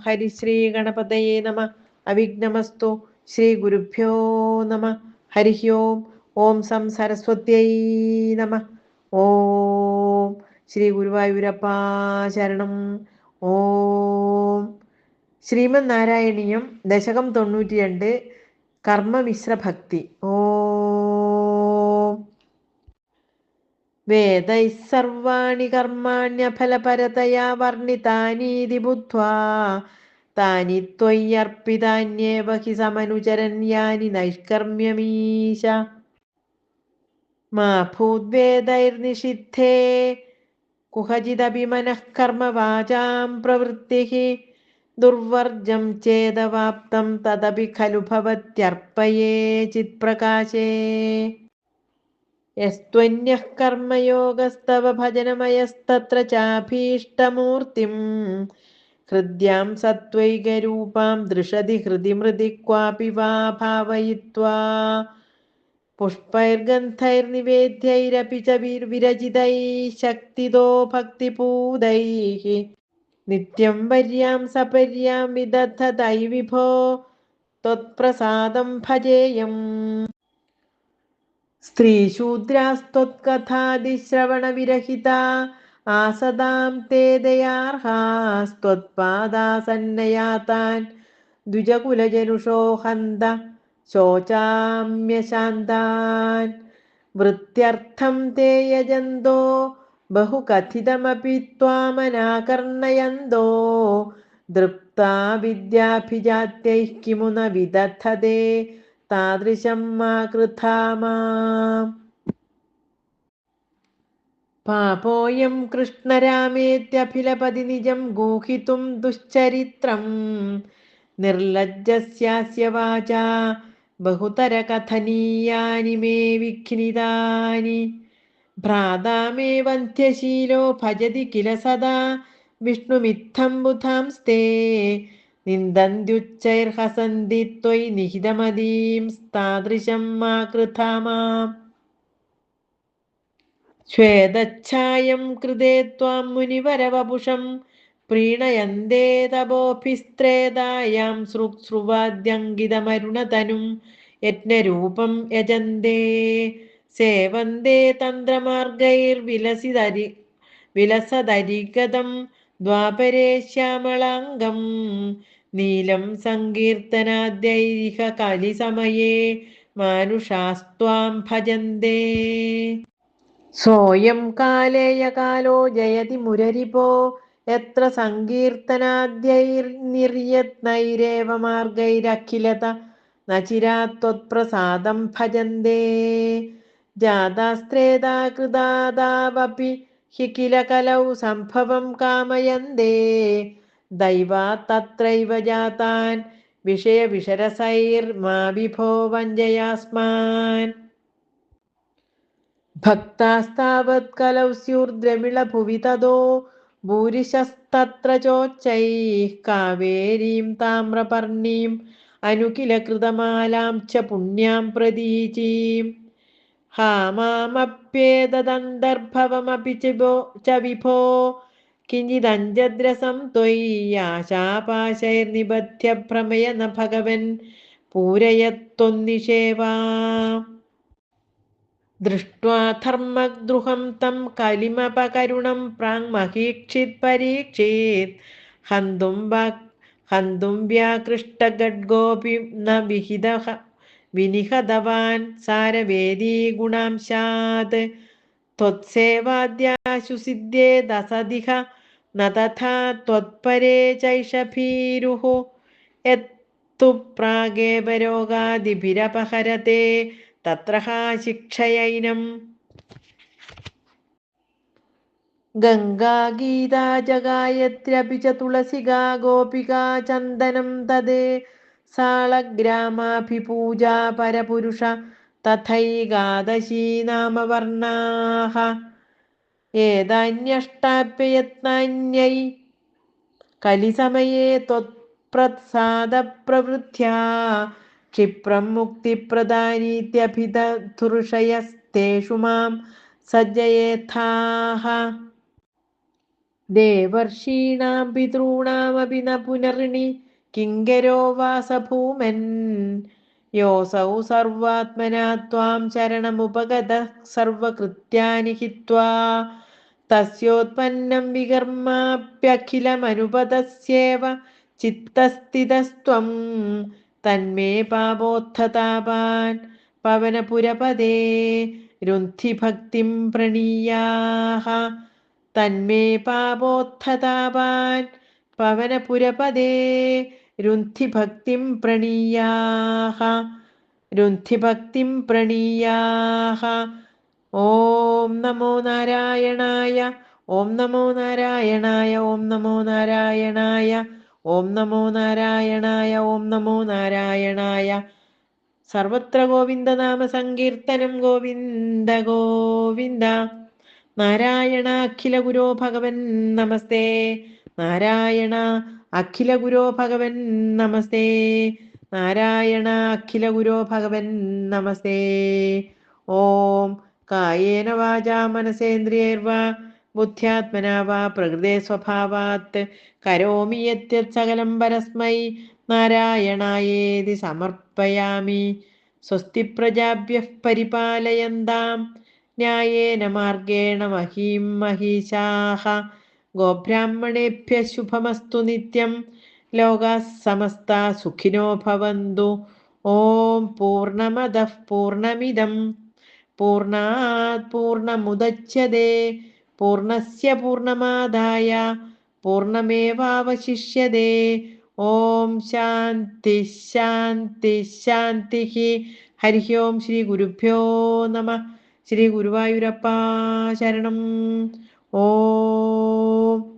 ഹരിശ്രീ ഗണപതയേ നമ. അവിഘ്നമസ്തു. ശ്രീ ഗുരുഭ്യോ നമ. ഹരി ഓം. ഓം സം സരസ്വത്യൈ നമ. ഓം ശ്രീ ഗുരുവായൂരപ്പാ ശരണം. ഓം ശ്രീമദ് നാരായണീയം ദശകം 92 കർമ്മമിശ്ര ഭക്തി. ഓം വേദൈഃ സർവാണി കർമാണ്യഫലപരതയാ വർണ്ണിതാനീതി ബുദ്ധ്വാ താനി ത്വയ്യർപ്പിതാന്യേവ ഹി സമനുചരൻ യാനി നൈഷ്കർമ്മ്യമീശ. മാ ഭൂദ്വേദൈർനിഷിദ്ധേ കുഹചിദപി മനഃ കർമ്മവാചാം പ്രവൃത്തിഃ ദുർവർജം ചേദവാപ്തം തദപി ഖലു ഭവത്യർപ്പയേ ചിത്പ്രകാശേ. യസ്ത്വന്യഃ കർമ്മയോഗസ്തവ ഭജനമയസ്തത്ര ചാഭീഷ്ടമൂർത്തിം ഹൃദ്യാം സത്വൈകരൂപാം ദൃശതി ഹൃദി മൃദി ക്വാപി വാ ഭാവയിത്വാ പുഷ്പൈർഗന്ധൈർനിവേദ്യൈരപി ച വിരചിതൈഃ ശക്തിദോ ഭക്തിപൂതൈഃ നിത്യം വര്യാം സപര്യാം വിദധതൈ വിഭോ ത്വത്പ്രസാദം ഭജേയം. സ്ത്രീശൂദ്രാസ്ത്വത്കഥാദിശ്രവണവിരഹിതാ ആസദാം തേ ദയാർഹാസ്ത്വത്പാദാസന്നയാതാൻ ദ്വിജകുലജനുഷോ ഹന്ത ശോചാമ്യശാന്താൻ. വൃത്യർത്ഥം തേ യജന്തോ ബഹുകഥിതമപി ത്വാമനാകർണയന്തോ ദൃപ്താ വിദ്യാഭിജാത്യൈഃ കിമു ന വിദധതേ താദൃശം മാ കൃഥാ മാം. പാപോയം കൃഷ്ണരാമേത്യഭിലപതി നിജം ഗൂഹിതും ദുശ്ചരിത്രം നിർലജ്ജസ്യാസ്യ വാചാ ബഹുതര കഥനീയാനി മേ വിഘ്നിതാനി. ഭ്രാതാ മേ വന്ധ്യശീലോ ഭജതി കില സദാ വിഷ്ണുമിത്തം ബുധാംസ്തേ നിന്ദന്ത്യുച്ചൈർഹസന്തി ത്വയി നിഹിതമതീം താദൃശം മാ കൃഥാ മാം. ശ്വേതച്ഛായം കൃതേ ത്വാം മുനിവരവപുഷം പ്രീണയന്തേ തപോഭിസ്ത്രേതായാം ശ്രുവാദ്യങ്കിതമരുണതനും യജ്ഞരൂപം യജന്തേ സേവന്തേ തന്ത്രമാർഗൈർവിലസദരിഗതം ദ്വാപരേ ശ്യാമളാംഗം നീലം സങ്കീർത്തനാദ്യൈരിഹ കലിസമയേ മാനുഷാസ്ത്വാം ഭജന്തേ. സോയം കാലേയ കാലോ ജയതി മുരരിപോ യത്ര സങ്കീർത്തനാദ്യൈർനിര്യത്നൈരേവ മാർഗൈരഖിലത ന ചിരാത് ത്വത്പ്രസാദം ഭജന്തേ. ജാതാസ്ത്രേതാ കൃതാദാവപി ഹി കില കലൗ സംഭവം കാമയന്തേ ദൈവാ തത്രൈവ ജാതാൻ വിഷയവിഷരസൈർമാ വിഭോ വഞ്ചയാസ്മാൻ. ഭക്താസ്താവത് കലൗ സ്യൂർദ്രവിളഭുവി തതോ ഭൂരിശസ്തത്ര ചോച്ചൈഃ കാവേരീം താമ്രപർണീം അനുകില കൃതമാലാം ച പുണ്യാം പ്രതീചീം. ഹാ മാമപ്യേതദന്തർഭവമപി ച വിഭോ കിഞ്ചിദഞ്ജദ്രസം ത്വയി ആശാപാശൈർനിബധ്യ ഭ്രമയ ന ഭഗവൻ പൂരയത്വന്നിഷേവാം. ദൃഷ്ട്വാ ധർമ്മദ്രുഹം തം കലിമപകരുണം പ്രാങ്മഹീക്ഷിത് പരീക്ഷിത് ഹന്തും വ്യാകൃഷ്ടഗഡ്ഗോപി ന വിനിഹതവാൻ സാരവേദീ ഗുണാംശാത് ത്വത്സേവാദ്യാശു സിദ്ധ്യേദസദിഹ ന തഥാ ത്വത്പരേ ചൈഷ ഭീരുഃ യത്തു പ്രാഗേവ രോഗാദിഭിരപഹരത്തെ തത്ര ഹാ ശിക്ഷയൈനം. ഗംഗാ ഗീതാ ജഗായത്ര്യപി ച തുളസികാ ഗോപികാ ചന്ദനം തദ് സാളഗ്രാമാഭിപൂജാ പരപുരുഷ തഥൈകാദശീ നാമവർണാഃ. ഏതാന്യഷ്ടാപ്യയത്നാന്യൈ കലിസമയേ ത്വത്പ്രസാദപ്രവൃദ്ധ്യാ ക്ഷിപ്രം മുക്തിപ്രദാനീത്യഭിധുർഷയസ്തേഷു മാം സജ്ജയേത്ഥാഃ. ദേവർഷീണാം പിതॄണാമപി ന പുനർണി കിങ്കരോ വാസഭൂമൻ യോസൗ സർവാത്മനാ ത്വാം ചരണമുപഗതഃ സർവകൃത്യാനി ഹിത്വാ തസ്യോത്പന്നം വികർമാപ്യഖിലമനുപതസ്യേവ ചിത്തസ്ഥിതസ്ത്വം തന്മേ പാപോത്ഥതാപാൻ പവനപുരപദേ രുന്ധി ഭക്തിം പ്രണീയാഹ തന്മേ പാപോത്ഥതാപാൻ പവനപുരപദേ രുന്ധി ഭക്തിം പ്രണീയാഹ രുന്ധി ഭക്തിം പ്രണീയാഹ. ഓം നമോ നാരായണായ. ഓം നമോ നാരായണായ. ഓം നമോ നാരായണായ. ഓം നമോ നാരായണായ. ഓം നമോ നാരായണായ. സർവത്ര ഗോവിന്ദനാമ സങ്കീർത്തനം. ഗോവിന്ദ ഗോവിന്ദ. നാരായണ അഖില ഗുരോ ഭഗവൻ നമസ്തേ. നാരായണ അഖില ഗുരോ ഭഗവൻ നമസ്തേ. നാരായണ അഖില ഗുരോ ഭഗവൻ നമസ്തേ. ഓം കായേന വാചാ മനസേന്ദ്രിയൈർവാ ബുദ്ധ്യാത്മനാ വാ പ്രകൃതേ സ്വഭാവാത് കരോമി യദ്യത് സകലം പരസ്മൈ നാരായണായേതി സമർപ്പയാമി. സ്വസ്തി പ്രജാഭ്യഃ പരിപാലയന്താം ന്യായേന മാർഗേണ മഹീം മഹീശാഃ. ഗോബ്രാഹ്മണേഭ്യഃ ശുഭമസ്തു നിത്യം. ലോകാഃ സമസ്താഃ സുഖിനോ ഭവന്തു. ഓം പൂർണ്ണമദഃ പൂർണ്ണമിദം പൂർണ്ണാത് പൂർണ്ണമുദച്യതേ പൂർണ്ണസ്യ പൂർണ്ണമാദായ പൂർണ്ണമേവാവശിഷ്യതേ. ഓം ശാന്തി ശാന്തി ശാന്തി. ഹരി ഓം. ശ്രീ ഗുരുഭ്യോ നമഃ. ശ്രീ ഗുരുവായൂരപ്പ ശരണം. ഓം.